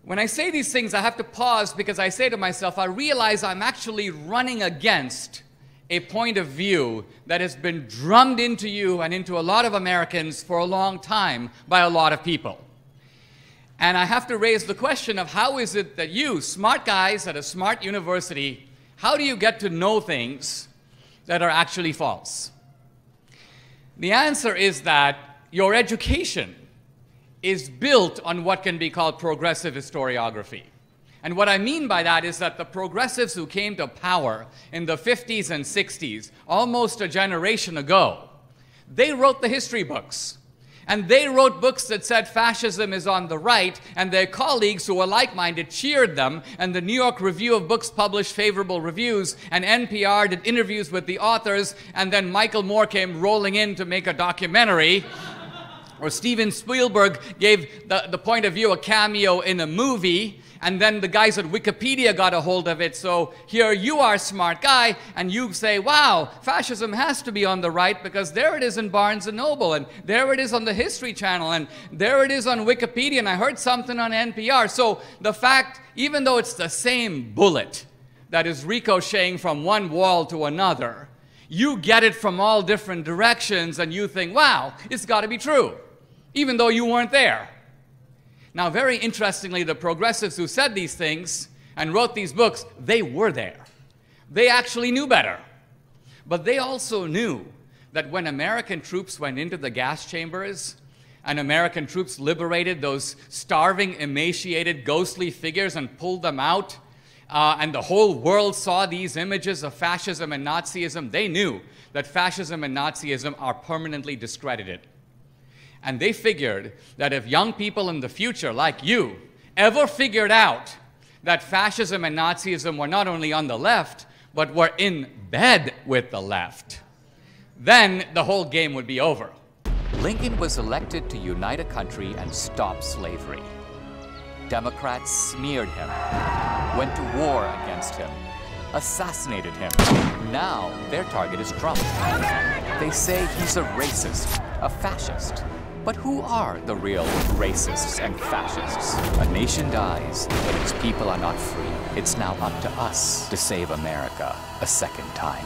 When I say these things, I have to pause because I say to myself, I realize I'm actually running against a point of view that has been drummed into you and into a lot of Americans for a long time by a lot of people. And I have to raise the question of how is it that you, smart guys at a smart university, how do you get to know things that are actually false? The answer is that your education is built on what can be called progressive historiography. And what I mean by that is that the progressives who came to power in the 50s and 60s, almost a generation ago, they wrote the history books. And they wrote books that said fascism is on the right, and their colleagues who were like-minded cheered them, and the New York Review of Books published favorable reviews, and NPR did interviews with the authors, and then Michael Moore came rolling in to make a documentary. Or Steven Spielberg gave the point of view a cameo in a movie, and then the guys at Wikipedia got a hold of it. So here you are, smart guy, and you say, wow, fascism has to be on the right because there it is in Barnes & Noble, and there it is on the History Channel, and there it is on Wikipedia, and I heard something on NPR. So the fact, even though it's the same bullet that is ricocheting from one wall to another, you get it from all different directions, and you think, wow, it's got to be true, even though you weren't there. Now, very interestingly, the progressives who said these things and wrote these books, they were there. They actually knew better. But they also knew that when American troops went into the gas chambers and American troops liberated those starving, emaciated, ghostly figures and pulled them out, and the whole world saw these images of fascism and Nazism, they knew that fascism and Nazism are permanently discredited. And they figured that if young people in the future, like you, ever figured out that fascism and Nazism were not only on the left, but were in bed with the left, then the whole game would be over. Lincoln was elected to unite a country and stop slavery. Democrats smeared him, went to war against him, assassinated him. Now their target is Trump. They say he's a racist, a fascist. But who are the real racists and fascists? A nation dies, but its people are not free. It's now up to us to save America a second time.